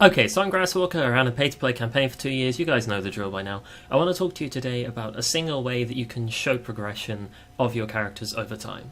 Okay, so I'm Grasswalker. I ran a pay-to-play campaign for 2 years. You guys know the drill by now. I want to talk to you today about a single way that you can show progression of your characters over time.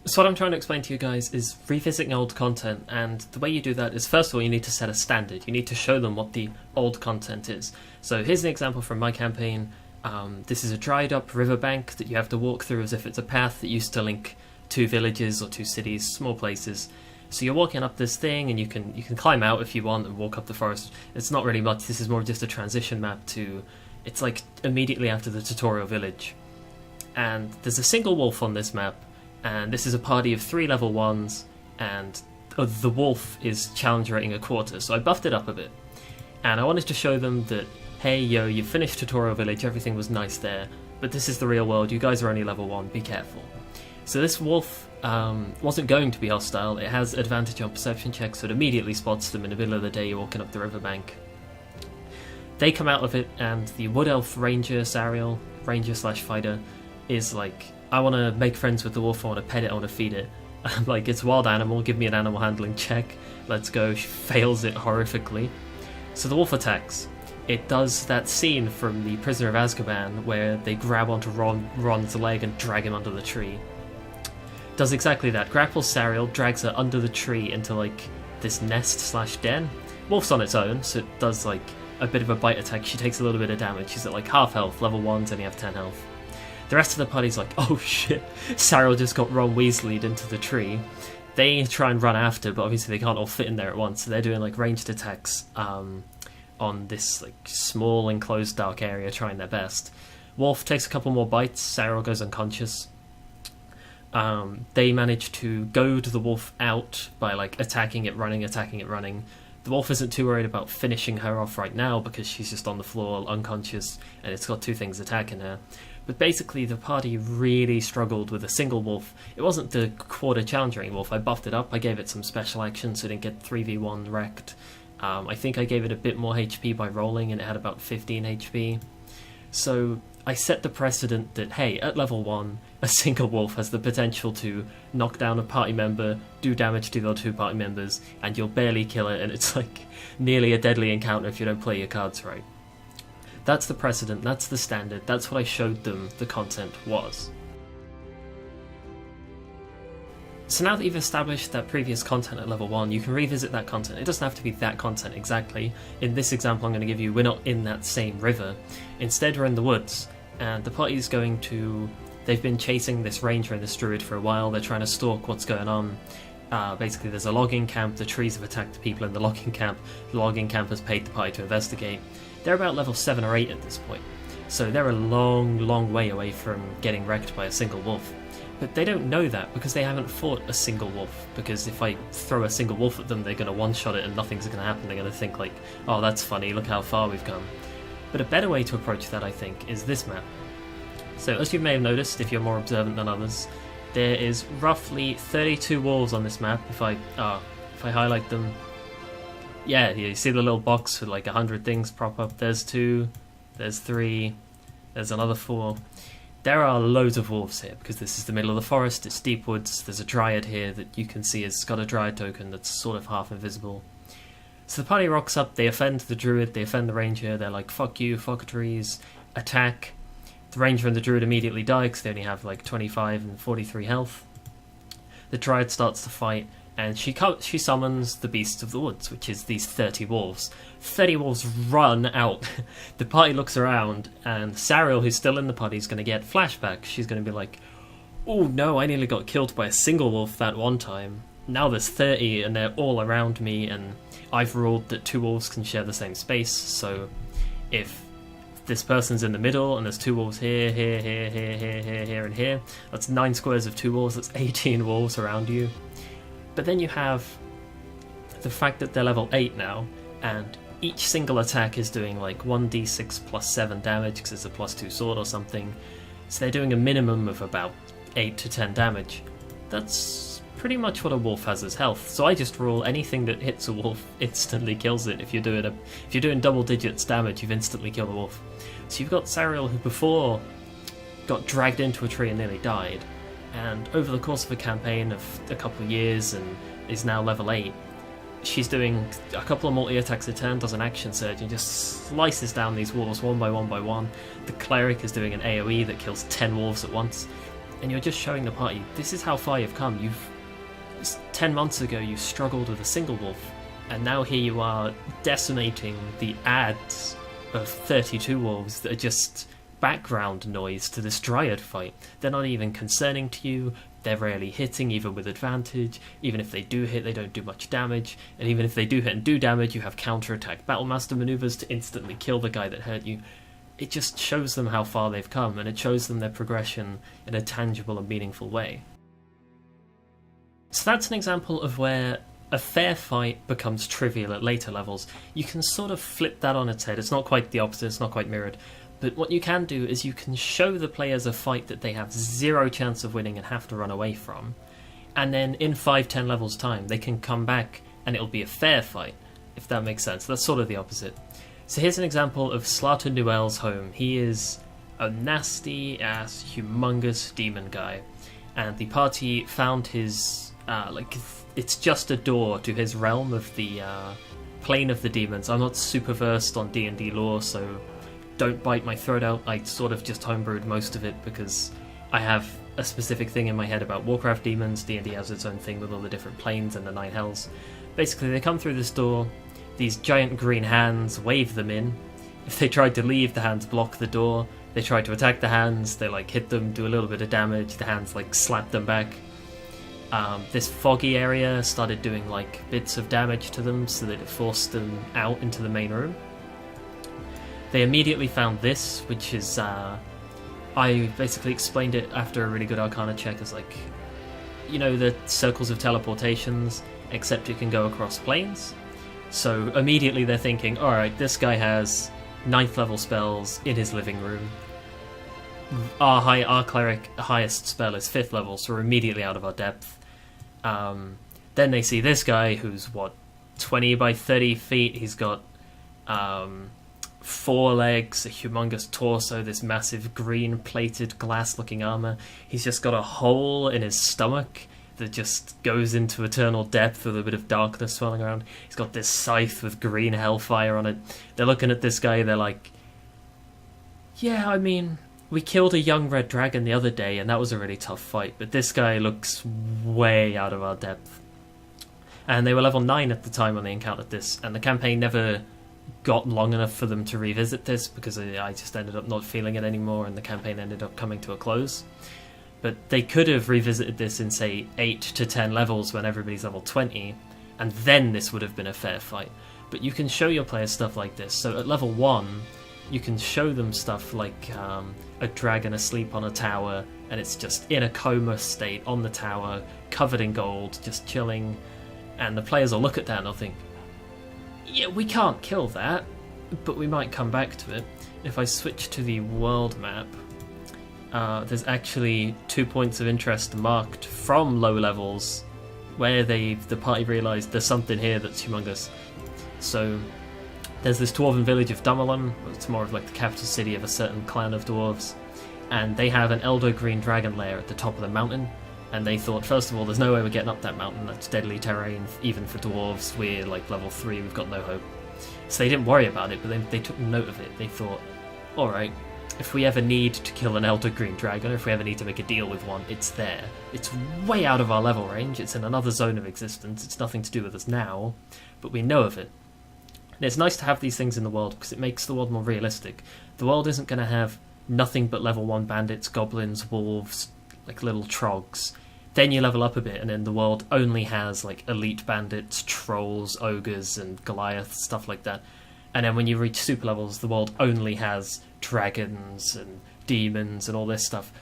So what I'm trying to explain to you guys is revisiting old content, and the way you do that is, first of all, you need to set a standard. You need to show them what the old content is. So here's an example from my campaign. This is a dried up riverbank that you have to walk through as if it's a path that used to link two villages or two cities, small places. So you're walking up this thing, and you can climb out if you want and walk up the forest. It's not really much. This is more just a transition map to... It's like immediately after the tutorial village. And there's a single wolf on this map, and this is a party of 3 level 1s, and the wolf is challenge rating a quarter, so I buffed it up a bit. And I wanted to show them that, hey, yo, you finished tutorial village, everything was nice there, but this is the real world, you guys are only level 1, be careful. So this wolf wasn't going to be hostile. It has advantage on perception checks, so it immediately spots them in the middle of the day walking up the riverbank. They come out of it, and the Wood Elf Ranger, Sariel, Ranger/Fighter, is like, I want to make friends with the wolf, I want to pet it, I want to feed it. I'm like, it's a wild animal, give me an animal handling check, let's go. She fails it horrifically. So the wolf attacks. It does that scene from The Prisoner of Azkaban where they grab onto Ron's leg and drag him under the tree. Does exactly that. Grapples Sariel, drags her under the tree into like this nest/den. Wolf's on its own, so it does like a bit of a bite attack. She takes a little bit of damage. She's at like half health, level 1s only have 10 health. The rest of the party's like, oh shit, Sariel just got Ron Weasley'd into the tree. They try and run after, but obviously they can't all fit in there at once, so they're doing like ranged attacks on this like small enclosed dark area, trying their best. Wolf takes a couple more bites, Sariel goes unconscious. They manage to goad the wolf out by like attacking it, running. The wolf isn't too worried about finishing her off right now because she's just on the floor unconscious and it's got 2 things attacking her. But basically the party really struggled with a single wolf. It wasn't the quarter challenging wolf, I buffed it up, I gave it some special actions so it didn't get 3v1 wrecked. I think I gave it a bit more HP by rolling and it had about 15 HP. So I set the precedent that, hey, at level 1, a single wolf has the potential to knock down a party member, do damage to the other 2 party members, and you'll barely kill it, and it's like nearly a deadly encounter if you don't play your cards right. That's the precedent, that's the standard, that's what I showed them the content was. So now that you've established that previous content at level 1, you can revisit that content. It doesn't have to be that content exactly. In this example I'm going to give you, we're not in that same river. Instead we're in the woods, and the party's going to... They've been chasing this ranger and this druid for a while, they're trying to stalk what's going on. Basically there's a logging camp, the trees have attacked the people in the logging camp has paid the party to investigate. They're about level 7 or 8 at this point, so they're a long way away from getting wrecked by a single wolf. But they don't know that because they haven't fought a single wolf, because if I throw a single wolf at them they're going to one-shot it and nothing's going to happen. They're going to think like, oh, that's funny, look how far we've come. But a better way to approach that, I think, is this map. So as you may have noticed, if you're more observant than others, there is roughly 32 wolves on this map. If I highlight them, yeah, you see the little box with like 100 things prop up. There's 2, there's 3, there's another 4. There are loads of wolves here because this is the middle of the forest, it's deep woods. There's a dryad here that you can see has got a dryad token that's sort of half invisible. So the party rocks up, they offend the druid, they offend the ranger, they're like, fuck you, fuck trees, attack. The ranger and the druid immediately die because they only have like 25 and 43 health. The dryad starts to fight, and she summons the beasts of the woods, which is these 30 wolves. 30 wolves run out. The party looks around, and Sariel, who's still in the party, is going to get flashbacks. She's going to be like, oh no, I nearly got killed by a single wolf that one time. Now there's 30 and they're all around me, and I've ruled that 2 wolves can share the same space, so if this person's in the middle and there's 2 wolves here, and here, that's 9 squares of 2 wolves, that's 18 wolves around you. But then you have the fact that they're level 8 now, and each single attack is doing like 1d6 plus 7 damage because it's a plus 2 sword or something, so they're doing a minimum of about 8 to 10 damage. That's pretty much what a wolf has as health, so I just rule anything that hits a wolf instantly kills it. If you're doing double digits damage, you've instantly killed a wolf. So you've got Sariel, who before got dragged into a tree and nearly died, and over the course of a campaign of a couple of years and is now level 8, she's doing a couple of multi-attacks a turn, does an action surge, and just slices down these wolves one by one by one. The cleric is doing an AoE that kills 10 wolves at once, and you're just showing the party, this is how far you've come. 10 months ago you struggled with a single wolf, and now here you are decimating the ads of 32 wolves that are just background noise to this dryad fight. They're not even concerning to you, they're rarely hitting even with advantage. Even if they do hit, they don't do much damage, and even if they do hit and do damage, you have counter-attack Battlemaster maneuvers to instantly kill the guy that hurt you. It just shows them how far they've come, and it shows them their progression in a tangible and meaningful way. So that's an example of where a fair fight becomes trivial at later levels. You can sort of flip that on its head. It's not quite the opposite, it's not quite mirrored. But what you can do is you can show the players a fight that they have zero chance of winning and have to run away from. And then in 5-10 levels time, they can come back and it'll be a fair fight, if that makes sense. That's sort of the opposite. So here's an example of Slaughter Nuel's home. He is a nasty-ass, humongous demon guy. And the party found his, it's just a door to his realm of the plane of the demons. I'm not super versed on D&D lore, so don't bite my throat out. I sort of just homebrewed most of it because I have a specific thing in my head about Warcraft demons. D&D has its own thing with all the different planes and the 9 hells. Basically, they come through this door, these giant green hands wave them in. If they tried to leave, the hands block the door. They try to attack the hands, they hit them, do a little bit of damage, the hands slap them back. This foggy area started doing bits of damage to them so that it forced them out into the main room. They immediately found this, which is, I basically explained it after a really good Arcana check as the circles of teleportations, except it can go across planes. So immediately they're thinking, alright, this guy has 9th level spells in his living room. Our cleric highest spell is 5th level, so we're immediately out of our depth. Then they see this guy who's 20 by 30 feet. He's got 4 legs, a humongous torso, this massive green plated glass looking armor. He's just got a hole in his stomach that just goes into eternal depth with a bit of darkness swirling around. He's got this scythe with green hellfire on it. They're looking at this guy, they're like, yeah, I mean, we killed a young red dragon the other day and that was a really tough fight, but this guy looks way out of our depth. And they were level 9 at the time when they encountered this, and the campaign never got long enough for them to revisit this because I just ended up not feeling it anymore and the campaign ended up coming to a close. But they could have revisited this in, say, 8 to 10 levels when everybody's level 20, and then this would have been a fair fight. But you can show your players stuff like this. So at level 1, you can show them stuff like a dragon asleep on a tower, and it's just in a coma state on the tower, covered in gold, just chilling. And the players will look at that and they'll think, yeah, we can't kill that, but we might come back to it. If I switch to the world map, there's actually 2 points of interest marked from low levels where the party realised there's something here that's humongous. So there's this dwarven village of Dumalon. It's more of the capital city of a certain clan of dwarves, and they have an elder green dragon lair at the top of the mountain. And they thought, first of all, there's no way we're getting up that mountain. That's deadly terrain, even for dwarves. We're level 3, we've got no hope. So they didn't worry about it, but they took note of it. They thought, alright, if we ever need to kill an elder green dragon, or if we ever need to make a deal with one, it's there. It's way out of our level range, it's in another zone of existence, it's nothing to do with us now, but we know of it. And it's nice to have these things in the world, because it makes the world more realistic. The world isn't going to have nothing but level 1 bandits, goblins, wolves, little trogs. Then you level up a bit, and then the world only has elite bandits, trolls, ogres, and Goliath, stuff like that. And then when you reach super levels, the world only has dragons and demons and all this stuff.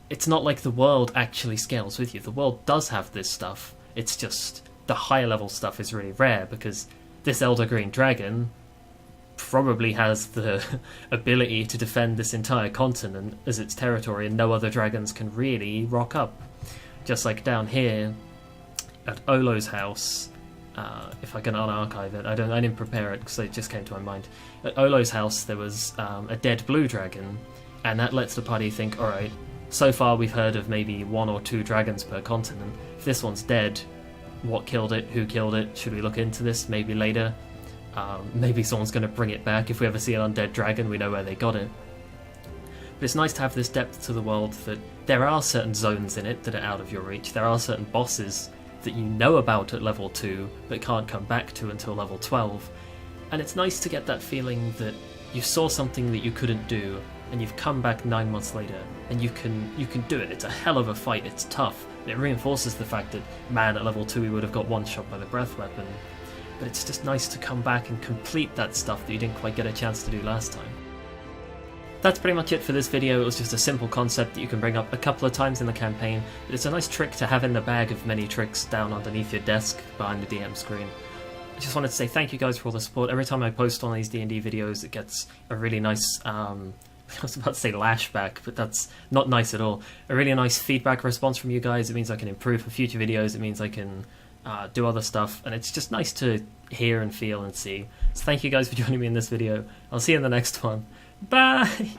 It's not like the world actually scales with you. The world does have this stuff. It's just the higher level stuff is really rare, because this Elder Green Dragon probably has the ability to defend this entire continent as its territory, and no other dragons can really rock up. Just like down here at Olo's house, if I can unarchive it, I didn't prepare it because it just came to my mind. At Olo's house there was a dead blue dragon, and that lets the party think, alright, so far we've heard of maybe 1 or 2 dragons per continent. If this one's dead, what killed it, who killed it, should we look into this maybe later. Maybe someone's going to bring it back. If we ever see an undead dragon, we know where they got it. But it's nice to have this depth to the world, that there are certain zones in it that are out of your reach. There are certain bosses that you know about at level 2 but can't come back to until level 12. And it's nice to get that feeling that you saw something that you couldn't do and you've come back 9 months later and you can do it. It's a hell of a fight, it's tough. And it reinforces the fact that, man, at level 2 we would have got one shot by the breath weapon. But it's just nice to come back and complete that stuff that you didn't quite get a chance to do last time. That's pretty much it for this video. It was just a simple concept that you can bring up a couple of times in the campaign, but it's a nice trick to have in the bag of many tricks down underneath your desk behind the DM screen. I just wanted to say thank you guys for all the support. Every time I post on these D&D videos, it gets a really nice, I was about to say lashback, but that's not nice at all. A really nice feedback response from you guys. It means I can improve for future videos. It means I can do other stuff, and it's just nice to hear and feel and see. So thank you guys for joining me in this video. I'll see you in the next one. Bye!